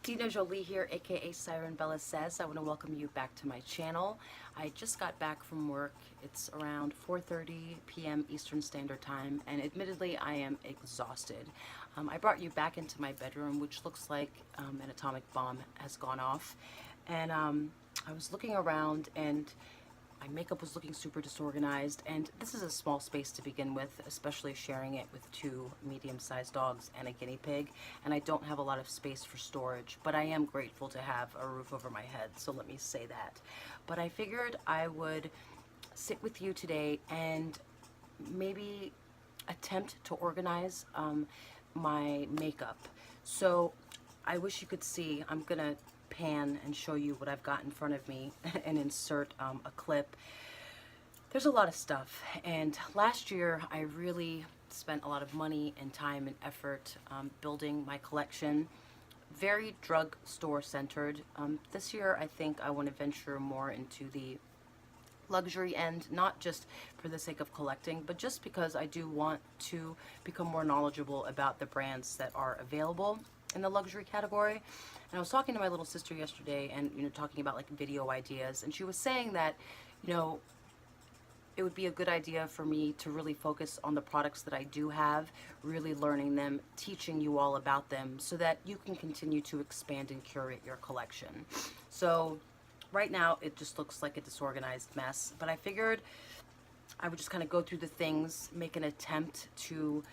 Dinah Jolie here, aka SirenbellaSays. I want to welcome you back to my channel. I just got back from work. It's around 4:30 p.m. Eastern Standard Time, and admittedly, I am exhausted. I brought you back into my bedroom, which looks like an atomic bomb has gone off. And I was looking around, and my makeup was looking super disorganized, and this is a small space to begin with, especially sharing it with two medium-sized dogs and a guinea pig, and I don't have a lot of space for storage, but I am grateful to have a roof over my head, so let me say that. But I figured I would sit with you today and maybe attempt to organize my makeup. So I wish you could see. I'm gonna pan and show you what I've got in front of me and insert a clip. There's a lot of stuff, and last year I really spent a lot of money and time and effort building my collection. Very drugstore centered. This year I think I want to venture more into the luxury end, not just for the sake of collecting, but just because I do want to become more knowledgeable about the brands that are available in the luxury category. And I was talking to my little sister yesterday, and talking about like video ideas, and she was saying that it would be a good idea for me to really focus on the products that I do have, really learning them, teaching you all about them, so that you can continue to expand and curate your collection. So right now it just looks like a disorganized mess, but I figured I would just kind of go through the things, make an attempt to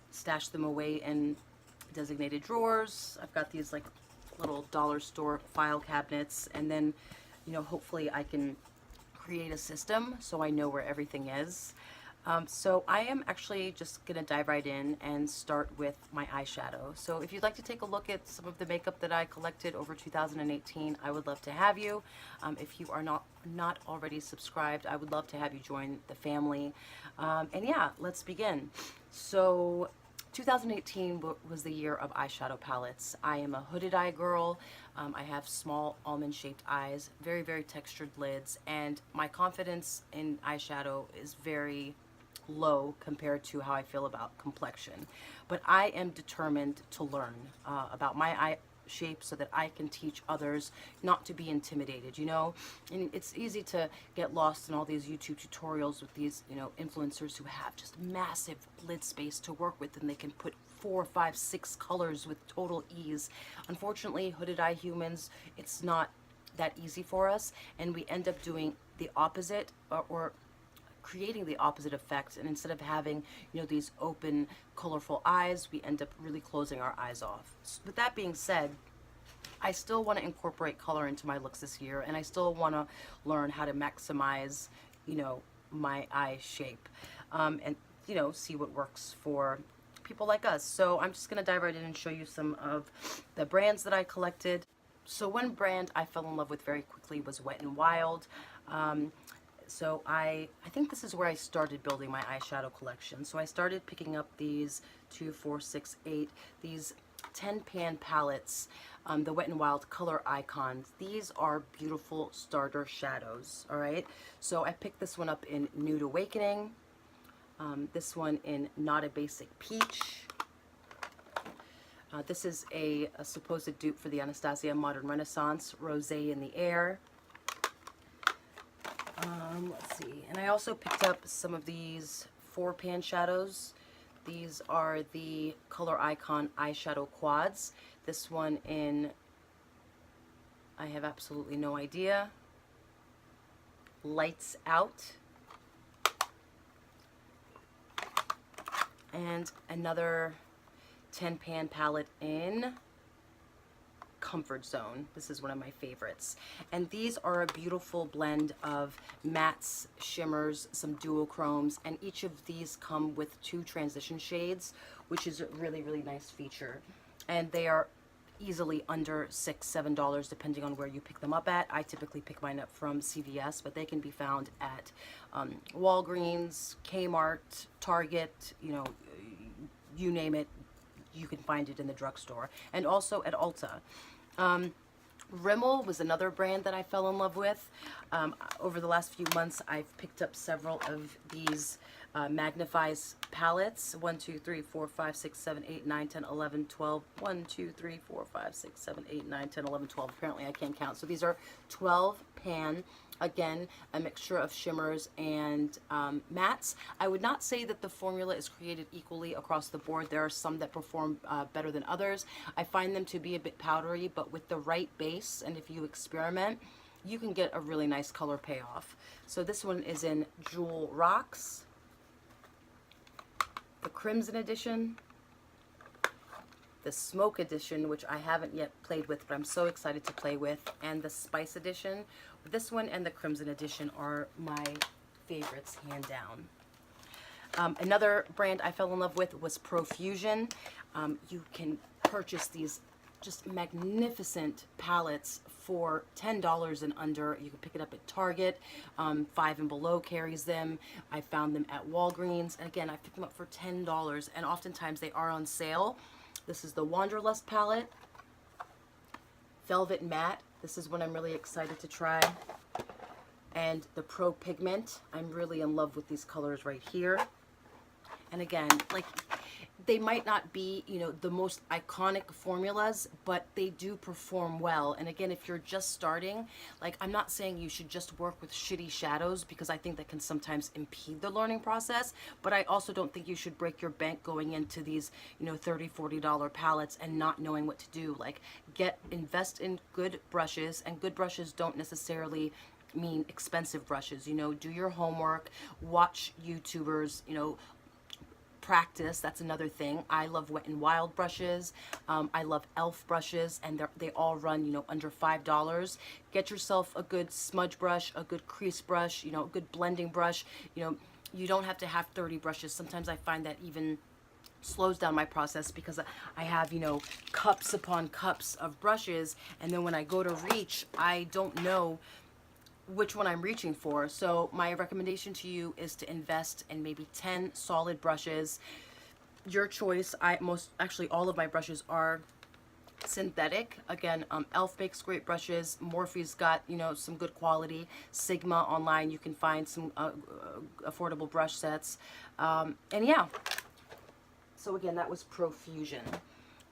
stash them away in designated drawers. I've got these like little dollar store file cabinets, and then hopefully I can create a system so I know where everything is. So I am actually just gonna dive right in and start with my eyeshadow. So if you'd like to take a look at some of the makeup that I collected over 2018, I would love to have you. If you are not already subscribed, I would love to have you join the family. And yeah, let's begin. So 2018 was the year of eyeshadow palettes. I am a hooded eye girl. I have small almond-shaped eyes, very, very textured lids, and my confidence in eyeshadow is very low compared to how I feel about complexion. But I am determined to learn about my eye shape so that I can teach others not to be intimidated, and it's easy to get lost in all these YouTube tutorials with these influencers who have just massive lid space to work with, and they can put 4, 5, 6 colors with total ease. Unfortunately, hooded eye humans, it's not that easy for us, and we end up doing the opposite, or creating the opposite effect, and instead of having these open colorful eyes, we end up really closing our eyes off. So with that being said, I still want to incorporate color into my looks this year, and I still want to learn how to maximize my eye shape, and see what works for people like us. So I'm just going to dive right in and show you some of the brands that I collected. So one brand I fell in love with very quickly was Wet n Wild. So I think this is where I started building my eyeshadow collection. So I started picking up these 2, 4, 6, 8, these 10 pan palettes, the Wet n Wild Color Icons. These are beautiful starter shadows, all right? So I picked this one up in Nude Awakening, this one in Not a Basic Peach. This is a supposed dupe for the Anastasia Modern Renaissance, Rosé in the Air. Let's see, and I also picked up some of these 4-pan shadows. These are the Color Icon eyeshadow quads. This one in, I have absolutely no idea, Lights Out. And another 10-pan palette in Comfort Zone. This is one of my favorites, and these are a beautiful blend of mattes, shimmers, some duochromes, and each of these come with 2 transition shades, which is a really, really nice feature, and they are easily under $6, $7 depending on where you pick them up at. I typically pick mine up from CVS, but they can be found at Walgreens, Kmart, Target, you name it, you can find it in the drugstore, and also at Ulta. Rimmel was another brand that I fell in love with. Over the last few months, I've picked up several of these magnifies palettes. 1, 2, 3, 4, 5, 6, 7, 8, 9, 10, 11, 12. 1, 2, 3, 4, 5, 6, 7, 8, 9, 10, 11, 12. Apparently I can't count. So these are 12 pan. Again, a mixture of shimmers and mattes. I would not say that the formula is created equally across the board. There are some that perform better than others. I find them to be a bit powdery, but with the right base, and if you experiment, you can get a really nice color payoff. So this one is in Jewel Rocks, the Crimson Edition, the Smoke Edition, which I haven't yet played with, but I'm so excited to play with, and the Spice Edition. This one and the Crimson Edition are my favorites, hand down. Another brand I fell in love with was Profusion. You can purchase these just magnificent palettes for $10 and under. You can pick it up at Target. 5 and Below carries them. I found them at Walgreens. And again, I picked them up for $10, and oftentimes they are on sale. This is the Wanderlust palette. Velvet Matte. This is one I'm really excited to try. And the Pro Pigment. I'm really in love with these colors right here. And again, like, they might not be, you know, the most iconic formulas, but they do perform well. And again, if you're just starting, like, I'm not saying you should just work with shitty shadows, because I think that can sometimes impede the learning process, but I also don't think you should break your bank going into these, you know, $30, $40 palettes and not knowing what to do. Like, invest in good brushes, and good brushes don't necessarily mean expensive brushes. You know, do your homework, watch YouTubers, you know, practice. That's another thing. I love Wet n Wild brushes. I love e.l.f. brushes, and they all run, you know, under $5. Get yourself a good smudge brush, a good crease brush, you know, a good blending brush. You know, you don't have to have 30 brushes. Sometimes I find that even slows down my process, because I have, you know, cups upon cups of brushes, and then when I go to reach, I don't know which one I'm reaching for. So my recommendation to you is to invest in maybe 10 solid brushes. Your choice. Actually all of my brushes are synthetic. Again, e.l.f. makes great brushes. Morphe's got, you know, some good quality. Sigma online, you can find some affordable brush sets. And yeah. So again, that was Profusion.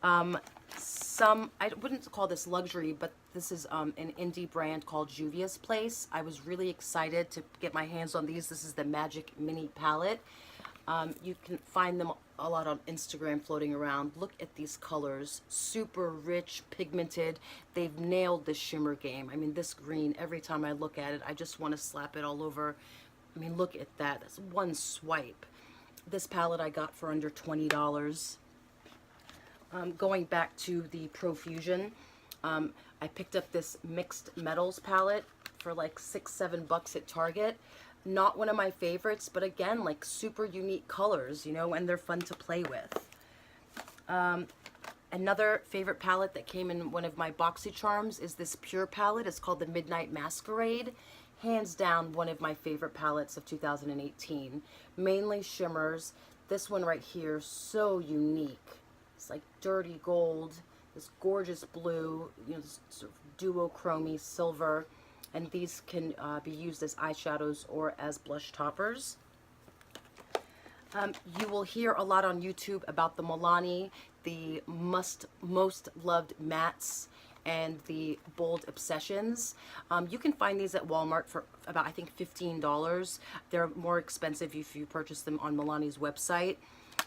I wouldn't call this luxury, but this is an indie brand called Juvia's Place. I was really excited to get my hands on these. This is the Magic Mini Palette. You can find them a lot on Instagram floating around. Look at these colors. Super rich, pigmented. They've nailed the shimmer game. I mean, this green, every time I look at it, I just want to slap it all over. I mean, look at that. That's one swipe. This palette I got for under $20. Going back to the Profusion, I picked up this Mixed Metals palette for like $6, $7 at Target. Not one of my favorites, but again, like, super unique colors, you know, and they're fun to play with. Another favorite palette that came in one of my BoxyCharms is this Pure palette. It's called the Midnight Masquerade. Hands down, one of my favorite palettes of 2018. Mainly shimmers. This one right here, so unique. It's like dirty gold, this gorgeous blue, you know, this sort of duochrome silver, and these can be used as eyeshadows or as blush toppers. You will hear a lot on YouTube about the Milani, the most loved mattes, and the Bold Obsessions. You can find these at Walmart for about, I think, $15. They're more expensive if you purchase them on Milani's website.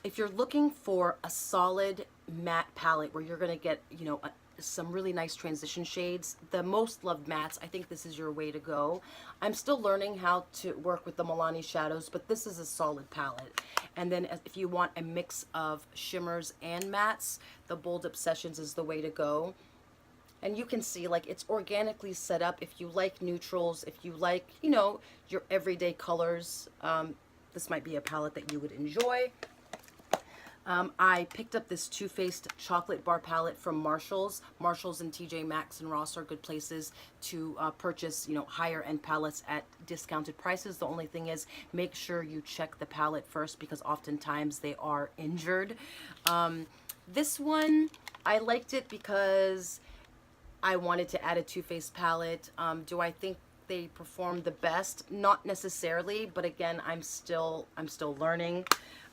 If you're looking for a solid matte palette where you're going to get, you know, some really nice transition shades, the most loved mattes, I think this is your way to go. I'm still learning how to work with the Milani shadows, but this is a solid palette. And then if you want a mix of shimmers and mattes, the Bold Obsessions is the way to go. And you can see, like, it's organically set up. If you like neutrals, if you like, you know, your everyday colors, this might be a palette that you would enjoy. I picked up this Too Faced chocolate bar palette from Marshalls. Marshalls and TJ Maxx and Ross are good places to purchase, you know, higher end palettes at discounted prices. The only thing is, make sure you check the palette first, because oftentimes they are injured. This one, I liked it because I wanted to add a Too Faced palette. Do I think they perform the best. Not necessarily, but again, I'm still learning.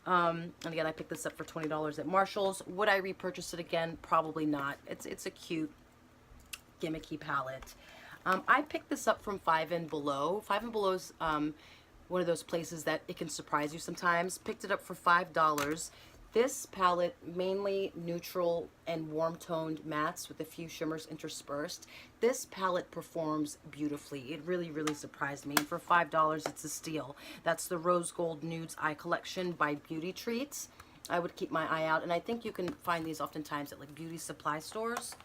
And again, I picked this up for $20 at Marshall's. Would I repurchase it again? Probably not. It's a cute, gimmicky palette. I picked this up from Five and Below. Five and Below's one of those places that it can surprise you sometimes. Picked it up for $5. This palette, mainly neutral and warm-toned mattes with a few shimmers interspersed. This palette performs beautifully. It really, really surprised me. And for $5, it's a steal. That's the Rose Gold Nudes Eye Collection by Beauty Treats. I would keep my eye out. And I think you can find these oftentimes at like beauty supply stores.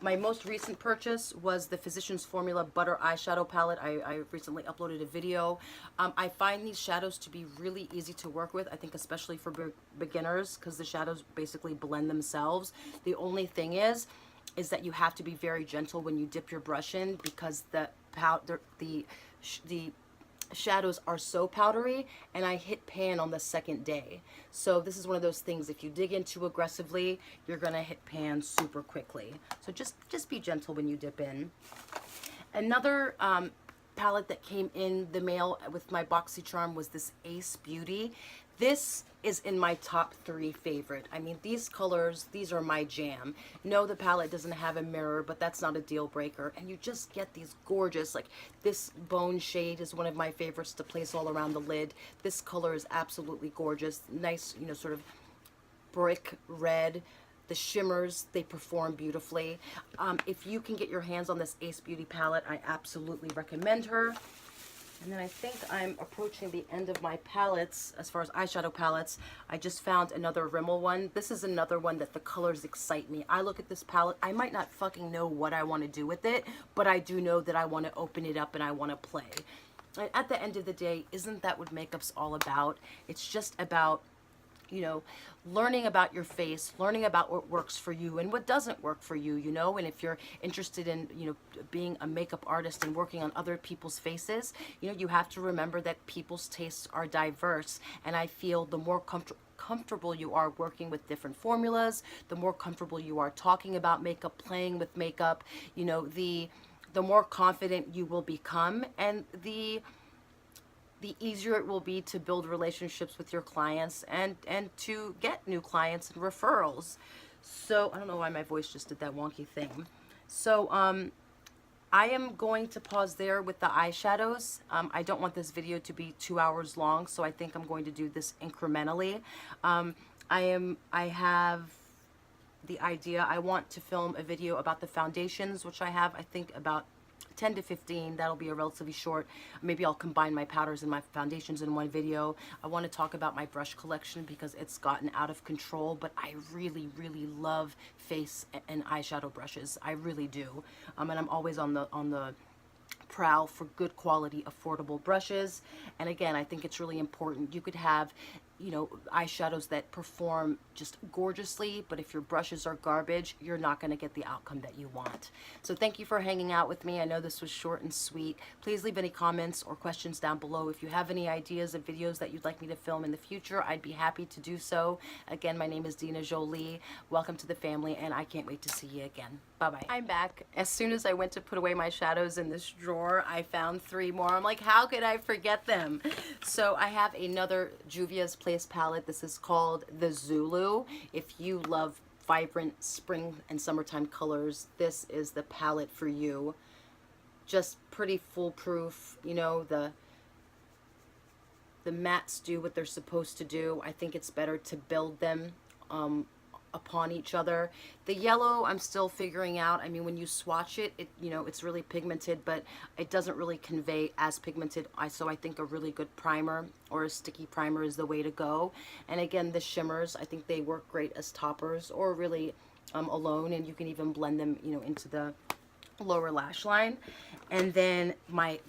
My most recent purchase was the Physicians Formula Butter Eyeshadow Palette. I recently uploaded a video. I find these shadows to be really easy to work with, I think especially for beginners, because the shadows basically blend themselves. The only thing is that you have to be very gentle when you dip your brush in, because the shadows are so powdery, and I hit pan on the second day. So this is one of those things, if you dig in too aggressively, you're gonna hit pan super quickly. So just be gentle when you dip in. Another palette that came in the mail with my BoxyCharm was this Ace Beauty. This is in my top 3 favorite. I mean, these colors, these are my jam. No, the palette doesn't have a mirror, but that's not a deal breaker. And you just get these gorgeous, like this bone shade is one of my favorites to place all around the lid. This color is absolutely gorgeous. Nice, you know, sort of brick red. The shimmers, they perform beautifully. If you can get your hands on this Ace Beauty palette, I absolutely recommend her. And then I think I'm approaching the end of my palettes as far as eyeshadow palettes. I just found another Rimmel one. This is another one that the colors excite me. I look at this palette, I might not fucking know what I want to do with it, but I do know that I want to open it up and I want to play. And at the end of the day, isn't that what makeup's all about? It's just about, you know, learning about your face, learning about what works for you and what doesn't work for you, you know. And if you're interested in, you know, being a makeup artist and working on other people's faces, you know, you have to remember that people's tastes are diverse. And I feel the more comfortable you are working with different formulas, the more comfortable you are talking about makeup, playing with makeup, you know, the more confident you will become, and the easier it will be to build relationships with your clients and to get new clients and referrals. So I don't know why my voice just did that wonky thing. So I am going to pause there with the eyeshadows. I don't want this video to be 2 hours long, so I think I'm going to do this incrementally. I have the idea, I want to film a video about the foundations, which I have, I think, about 10 to 15. That'll be a relatively short. Maybe I'll combine my powders and my foundations in one video. I want to talk about my brush collection because it's gotten out of control, but I really, really love face and eyeshadow brushes. I really do. And I'm always on the prowl for good quality, affordable brushes. And again, I think it's really important. You could have, you know, eyeshadows that perform just gorgeously, but if your brushes are garbage, you're not going to get the outcome that you want. So thank you for hanging out with me. I know this was short and sweet. Please leave any comments or questions down below. If you have any ideas of videos that you'd like me to film in the future, I'd be happy to do so. Again, my name is Dinah Jolie. Welcome to the family, and I can't wait to see you again. Bye-bye. I'm back. As soon as I went to put away my shadows in this drawer, I found 3 more. I'm like, how could I forget them? So I have another Juvia's Place palette. This is called the Zulu. If you love vibrant spring and summertime colors, this is the palette for you. Just pretty foolproof. You know, the mattes do what they're supposed to do. I think it's better to build them upon each other. The yellow, I'm still figuring out. I mean, when you swatch it, you know, it's really pigmented, but it doesn't really convey as pigmented. So I think a really good primer or a sticky primer is the way to go. And again, the shimmers, I think they work great as toppers or really alone, and you can even blend them, you know, into the lower lash line. And then my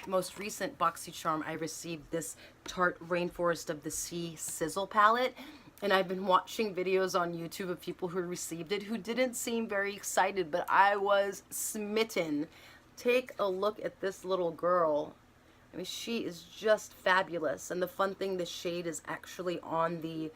most recent BoxyCharm, I received this Tarte Rainforest of the Sea Sizzle palette. And I've been watching videos on YouTube of people who received it who didn't seem very excited, but I was smitten. Take a look at this little girl. I mean, she is just fabulous. And the fun thing, the shade is actually on the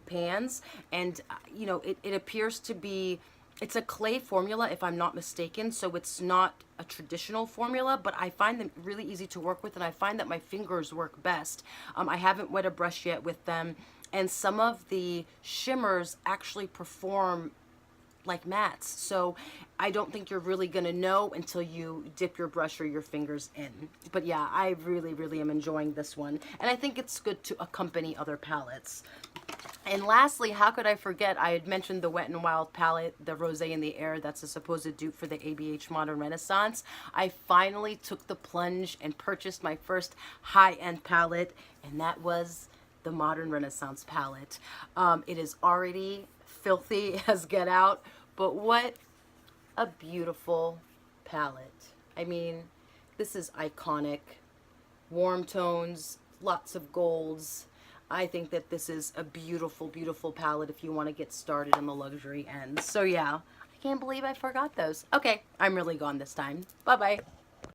pans. And, you know, it appears to be It's a clay formula, if I'm not mistaken, so it's not a traditional formula, but I find them really easy to work with, and I find that my fingers work best. I haven't wet a brush yet with them, and some of the shimmers actually perform like mattes, so I don't think you're really gonna know until you dip your brush or your fingers in. But yeah, I really am enjoying this one, and I think it's good to accompany other palettes. And lastly, how could I forget, I had mentioned the Wet n Wild palette, the Rosé in the Air, that's a supposed dupe for the ABH Modern Renaissance. I finally took the plunge and purchased my first high-end palette, and that was the Modern Renaissance palette. It is already filthy as get out, but what a beautiful palette. I mean, this is iconic. Warm tones, lots of golds. I think that this is a beautiful palette if you want to get started in the luxury end. So yeah, I can't believe I forgot those. Okay, I'm really gone this time. Bye-bye.